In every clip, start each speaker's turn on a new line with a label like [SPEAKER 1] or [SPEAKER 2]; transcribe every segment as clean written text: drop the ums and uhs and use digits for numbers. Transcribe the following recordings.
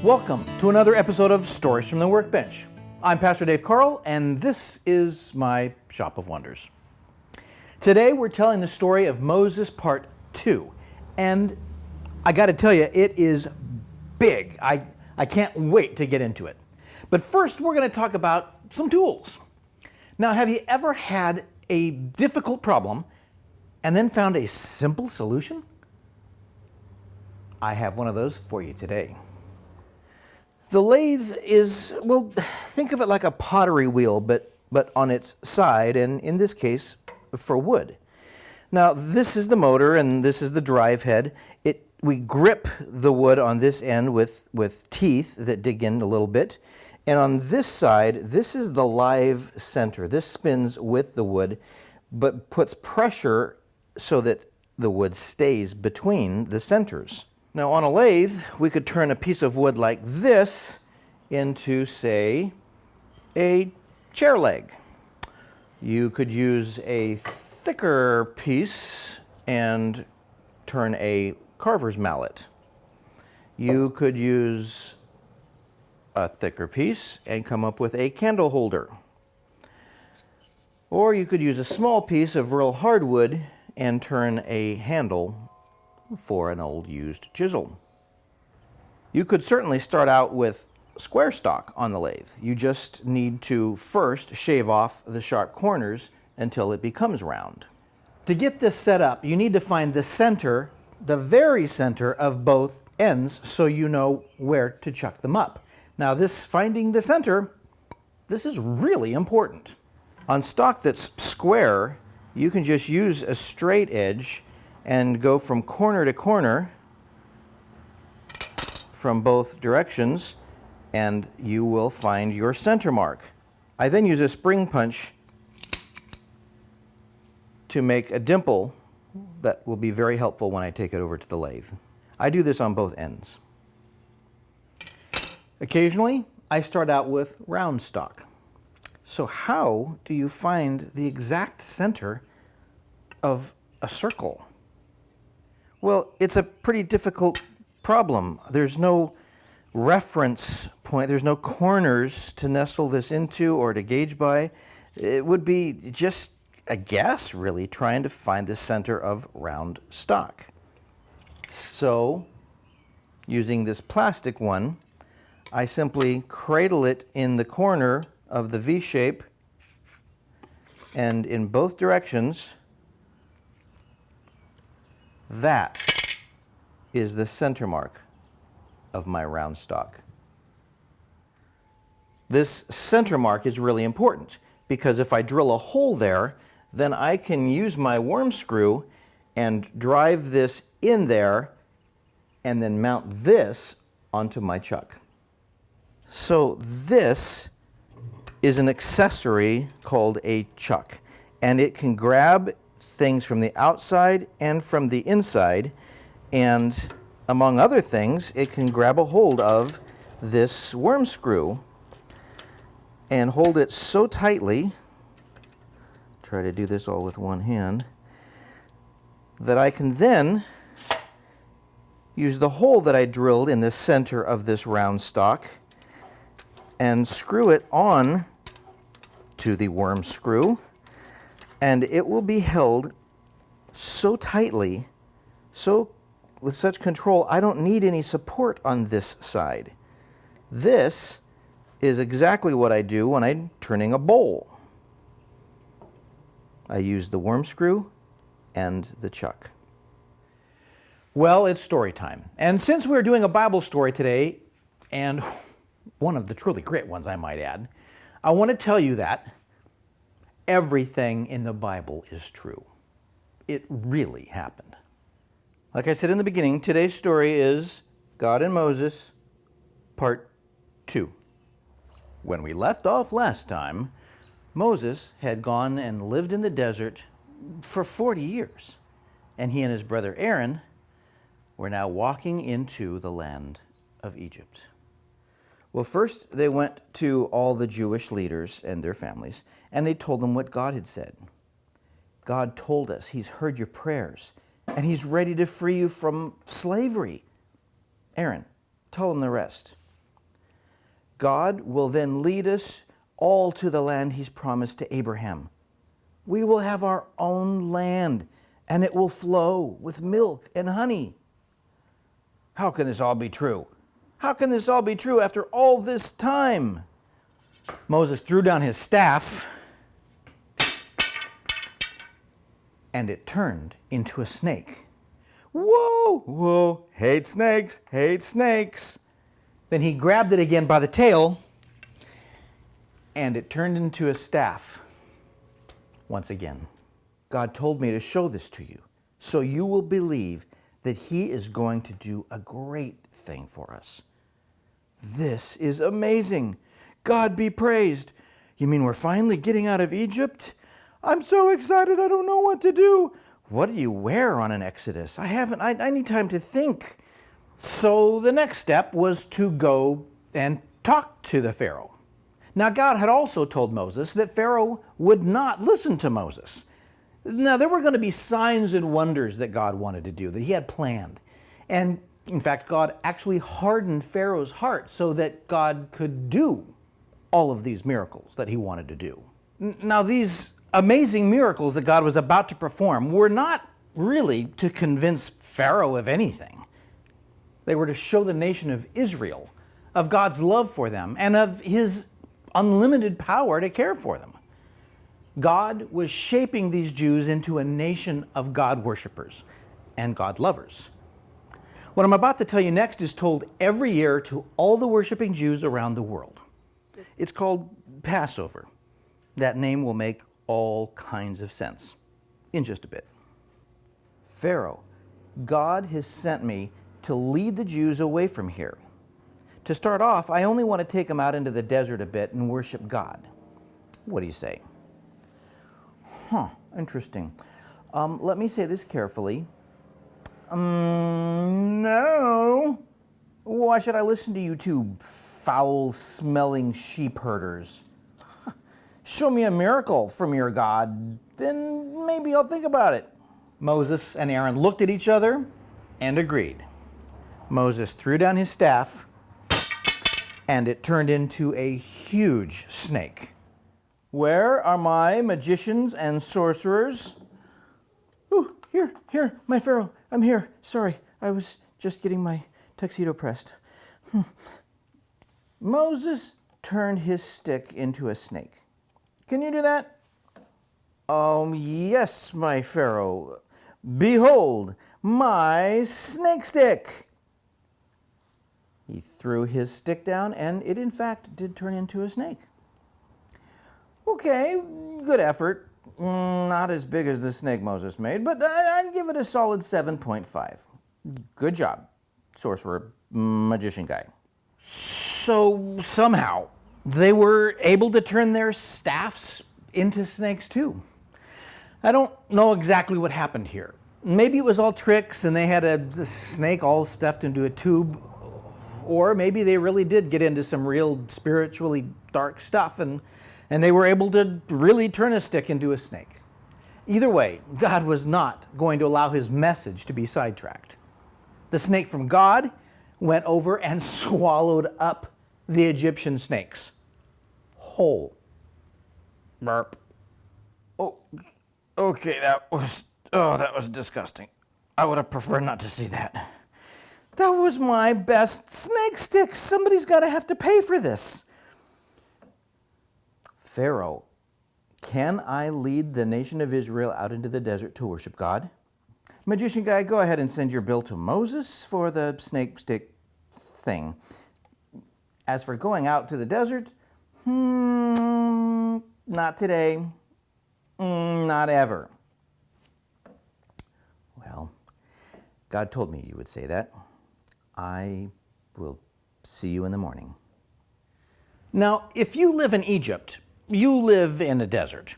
[SPEAKER 1] Welcome to another episode of Stories from the Workbench. I'm Pastor Dave Carl, and this is my Shop of Wonders. Today we're telling the story of Moses Part 2, and I got to tell you, it is big. I can't wait to get into it. But first, we're going to talk about some tools. Now, have you ever had a difficult problem and then found a simple solution? I have one of those for you today. The lathe is, well, think of it like a pottery wheel, but on its side, and in this case, for wood. Now, this is the motor, and this is the drive head. We grip the wood on this end with teeth that dig in a little bit. And on this side, this is the live center. This spins with the wood, but puts pressure so that the wood stays between the centers. Now, on a lathe, we could turn a piece of wood like this into, say, a chair leg. You could use a thicker piece and turn a carver's mallet. You could use a thicker piece and come up with a candle holder. Or you could use a small piece of real hardwood and turn a handle for an old used chisel. You could certainly start out with square stock on the lathe. You just need to first shave off the sharp corners until it becomes round. To get this set up, you need to find the center, the very center of both ends, so you know where to chuck them up. Now, finding the center, this is really important. On stock that's square, you can just use a straight edge and go from corner to corner from both directions, and you will find your center mark. I then use a spring punch to make a dimple that will be very helpful when I take it over to the lathe. I do this on both ends. Occasionally, I start out with round stock. So how do you find the exact center of a circle? Well, it's a pretty difficult problem. There's no reference point. There's no corners to nestle this into or to gauge by. It would be just a guess, really, trying to find the center of round stock. So, using this plastic one, I simply cradle it in the corner of the V shape, and in both directions, that is the center mark of my round stock. This center mark is really important because if I drill a hole there, then I can use my worm screw and drive this in there and then mount this onto my chuck. So this is an accessory called a chuck, and it can grab things from the outside and from the inside, and among other things, it can grab a hold of this worm screw and hold it so tightly, try to do this all with one hand, that I can then use the hole that I drilled in the center of this round stock and screw it on to the worm screw, and it will be held so tightly, with such control, I don't need any support on this side. This is exactly what I do when I'm turning a bowl. I use the worm screw and the chuck. Well, it's story time. And since we're doing a Bible story today, and one of the truly great ones, I might add, I want to tell you that everything in the Bible is true. It really happened. Like I said in the beginning, today's story is God and Moses, Part 2. When we left off last time, Moses had gone and lived in the desert for 40 years, and he and his brother Aaron were now walking into the land of Egypt. Well, first they went to all the Jewish leaders and their families, and they told them what God had said. God told us He's heard your prayers, and He's ready to free you from slavery. Aaron, tell them the rest. God will then lead us all to the land he's promised to Abraham. We will have our own land, and it will flow with milk and honey. How can this all be true? How can this all be true after all this time? Moses threw down his staff, and it turned into a snake. Whoa, whoa, hate snakes, hate snakes. Then he grabbed it again by the tail, and it turned into a staff once again. God told me to show this to you, so you will believe that he is going to do a great thing for us. This is amazing. God be praised. You mean we're finally getting out of Egypt? I'm so excited I don't know what to do. What do you wear on an Exodus? I need time to think. So the next step was to go and talk to the Pharaoh. Now God had also told Moses that Pharaoh would not listen to Moses. Now there were going to be signs and wonders that God wanted to do, that he had planned. And in fact, God actually hardened Pharaoh's heart so that God could do all of these miracles that he wanted to do. Now these amazing miracles that God was about to perform were not really to convince Pharaoh of anything. They were to show the nation of Israel of God's love for them and of his unlimited power to care for them. God was shaping these Jews into a nation of God worshipers and God lovers. What I'm about to tell you next is told every year to all the worshiping Jews around the world. It's called Passover. That name will make all kinds of sense in just a bit. Pharaoh, God has sent me to lead the Jews away from here. To start off, I only want to take them out into the desert a bit and worship God. What do you say? Interesting. Let me say this carefully. No. Why should I listen to you two foul-smelling sheep herders? Show me a miracle from your God, then maybe I'll think about it. Moses and Aaron looked at each other and agreed. Moses threw down his staff, and it turned into a huge snake. Where are my magicians and sorcerers? Ooh, here, my Pharaoh, I'm here. Sorry, I was just getting my tuxedo pressed. Moses turned his stick into a snake. Can you do that? Yes, my Pharaoh. Behold, my snake stick. He threw his stick down, and it in fact did turn into a snake. Okay, good effort. Not as big as the snake Moses made, but I'd give it a solid 7.5. Good job, sorcerer, magician guy. So somehow they were able to turn their staffs into snakes too. I don't know exactly what happened here. Maybe it was all tricks and they had a snake all stuffed into a tube, or maybe they really did get into some real spiritually dark stuff and they were able to really turn a stick into a snake. Either way, God was not going to allow his message to be sidetracked. The snake from God went over and swallowed up the Egyptian snakes whole. Burp. Oh, okay, that was disgusting. I would have preferred not to see that. That was my best snake stick. Somebody's got to have to pay for this. Pharaoh, can I lead the nation of Israel out into the desert to worship God? Magician guy, go ahead and send your bill to Moses for the snake stick thing. As for going out to the desert, not today, not ever. Well, God told me you would say that. I will see you in the morning. Now, if you live in Egypt, you live in a desert.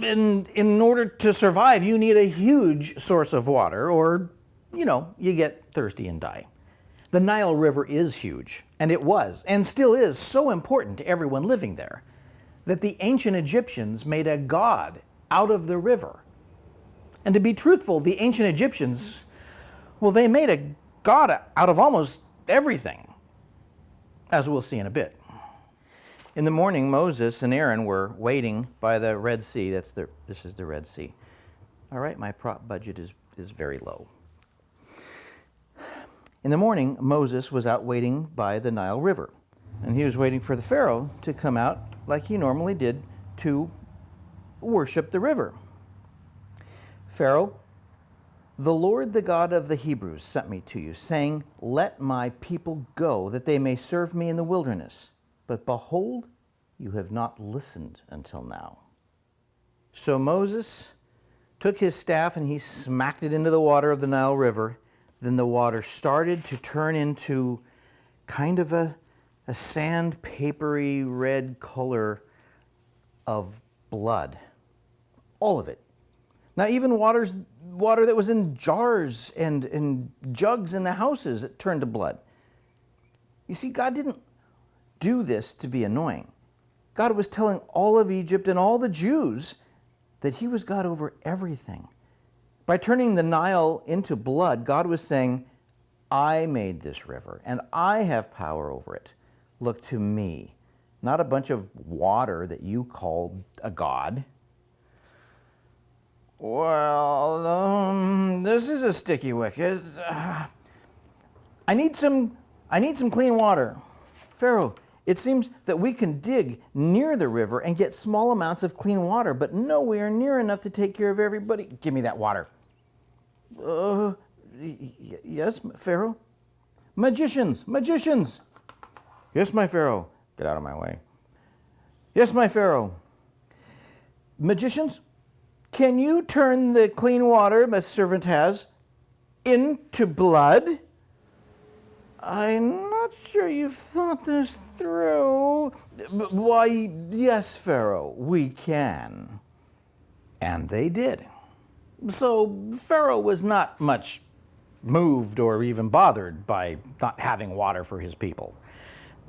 [SPEAKER 1] And in order to survive, you need a huge source of water, or, you get thirsty and die. The Nile River is huge, and it was, and still is, so important to everyone living there, that the ancient Egyptians made a god out of the river. And to be truthful, the ancient Egyptians, well, they made a god out of almost everything, as we'll see in a bit. In the morning, Moses and Aaron were waiting by the Red Sea. This is the Red Sea. All right, my prop budget is very low. In the morning, Moses was out waiting by the Nile River, and he was waiting for the Pharaoh to come out like he normally did to worship the river. Pharaoh, the Lord, the God of the Hebrews, sent me to you, saying, let my people go, that they may serve me in the wilderness. But behold, you have not listened until now. So Moses took his staff and he smacked it into the water of the Nile River. Then the water started to turn into kind of a sandpapery red color of blood. All of it. Now even water that was in jars and jugs in the houses, it turned to blood. You see, God didn't do this to be annoying. God was telling all of Egypt and all the Jews that he was God over everything. By turning the Nile into blood, God was saying, I made this river and I have power over it. Look to me, not a bunch of water that you called a god. Well, this is a sticky wicket. I need some clean water. Pharaoh, it seems that we can dig near the river and get small amounts of clean water, but nowhere near enough to take care of everybody. Give me that water. Yes, Pharaoh? Magicians! Yes, my Pharaoh. Get out of my way. Yes, my Pharaoh. Magicians, can you turn the clean water my servant has into blood? I'm not sure you've thought this through. Why, yes, Pharaoh, we can. And they did. So Pharaoh was not much moved or even bothered by not having water for his people.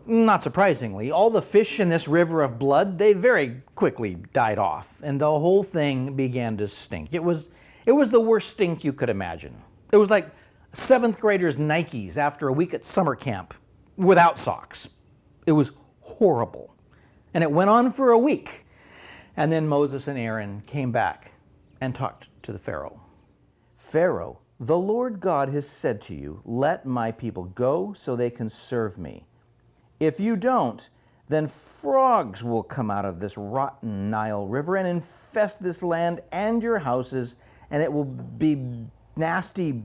[SPEAKER 1] Not surprisingly, all the fish in this river of blood, they very quickly died off, and the whole thing began to stink. It was the worst stink you could imagine. It was like 7th graders' Nikes after a week at summer camp without socks. It was horrible. And it went on for a week. And then Moses and Aaron came back and talked to the Pharaoh. Pharaoh, the Lord God has said to you, let my people go so they can serve me. If you don't, then frogs will come out of this rotten Nile River and infest this land and your houses, and it will be nasty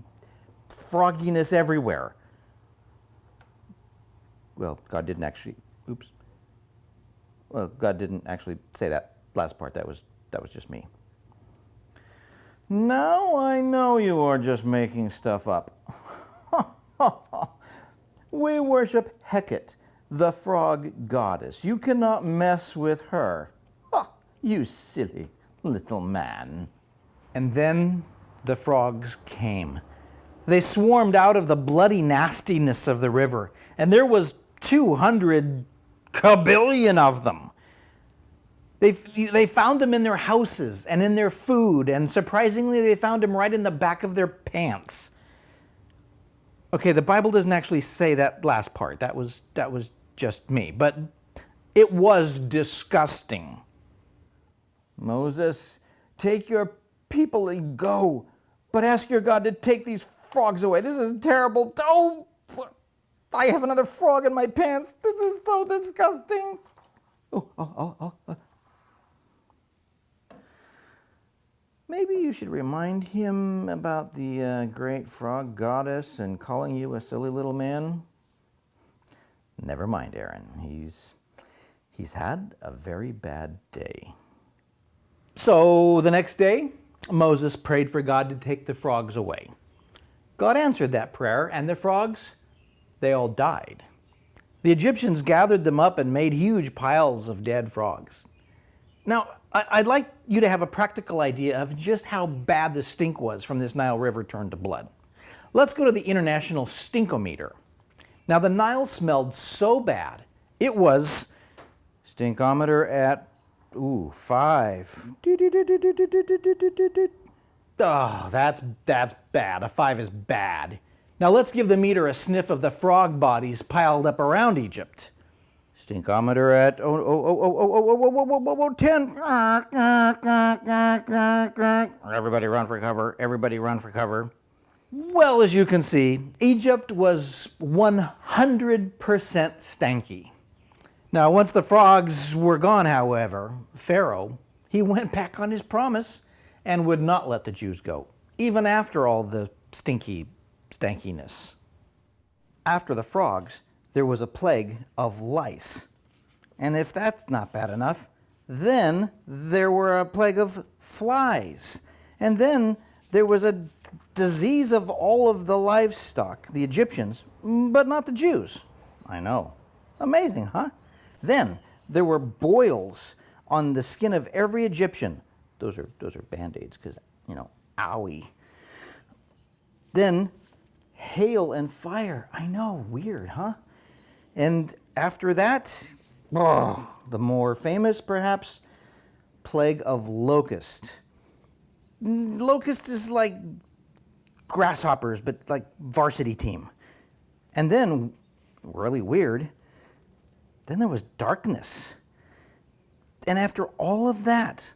[SPEAKER 1] frogginess everywhere. Well, God didn't actually say that last part. That was just me. Now I know you are just making stuff up. We worship Hecate, the frog goddess. You cannot mess with her. You silly little man. And then the frogs came. They swarmed out of the bloody nastiness of the river, and there was 200 kabillion of them. They found them in their houses and in their food, and surprisingly, they found them right in the back of their pants. Okay, the Bible doesn't actually say that last part. That was just me, but it was disgusting. Moses, take your people and go, but ask your God to take these frogs away. This is terrible. Oh, I have another frog in my pants. This is so disgusting. Maybe you should remind him about the great frog goddess and calling you a silly little man. Never mind, Aaron. He's had a very bad day. So the next day, Moses prayed for God to take the frogs away. God answered that prayer, and the frogs, they all died. The Egyptians gathered them up and made huge piles of dead frogs. Now, I'd like you to have a practical idea of just how bad the stink was from this Nile River turned to blood. Let's go to the International Stinkometer. Now, the Nile smelled so bad, it was stinkometer at, 5. Oh, that's bad. A 5 is bad. Now let's give the meter a sniff of the frog bodies piled up around Egypt. Stinkometer at 10. Everybody run for cover. Everybody run for cover. Well, as you can see, Egypt was 100% stanky. Now, once the frogs were gone, however, Pharaoh, he went back on his promise and would not let the Jews go, even after all the stankiness. After the frogs, there was a plague of lice. And if that's not bad enough, then there were a plague of flies. And then there was a disease of all of the livestock, the Egyptians, but not the Jews. I know. Amazing, huh? Then there were boils on the skin of every Egyptian. Those are Band-Aids because, owie. Then hail and fire. I know, weird, huh? And after that, the more famous, perhaps, plague of locust. Locust is like grasshoppers, but like varsity team. And then, really weird, then there was darkness. And after all of that,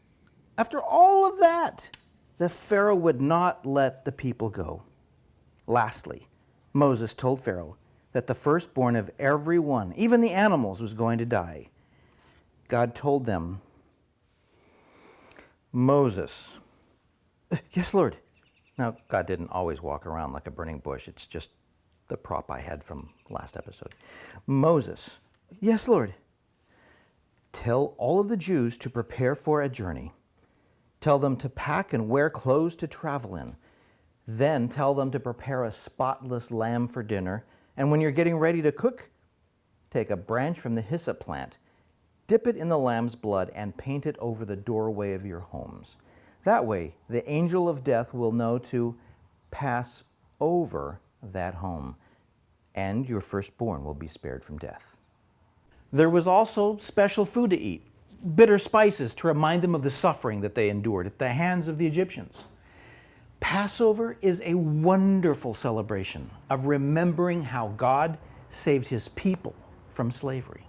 [SPEAKER 1] the Pharaoh would not let the people go. Lastly, Moses told Pharaoh that the firstborn of everyone, even the animals, was going to die. God told them, Moses, yes, Lord. Now, God didn't always walk around like a burning bush. It's just the prop I had from last episode. Moses, yes, Lord. Tell all of the Jews to prepare for a journey. Tell them to pack and wear clothes to travel in. Then tell them to prepare a spotless lamb for dinner. And when you're getting ready to cook, take a branch from the hyssop plant, dip it in the lamb's blood, and paint it over the doorway of your homes. That way, the angel of death will know to pass over that home, and your firstborn will be spared from death. There was also special food to eat, bitter spices to remind them of the suffering that they endured at the hands of the Egyptians. Passover is a wonderful celebration of remembering how God saved his people from slavery.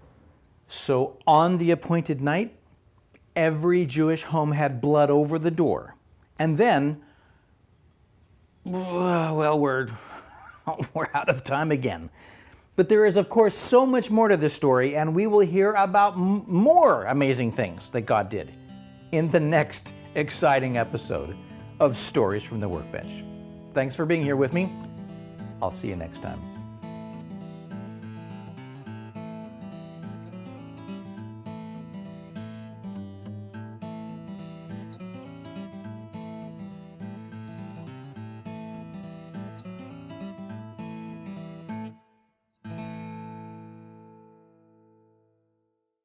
[SPEAKER 1] So on the appointed night, every Jewish home had blood over the door. And then, well, we're out of time again. But there is, of course, so much more to this story, and we will hear about more amazing things that God did in the next exciting episode of Stories from the Workbench. Thanks for being here with me. I'll see you next time.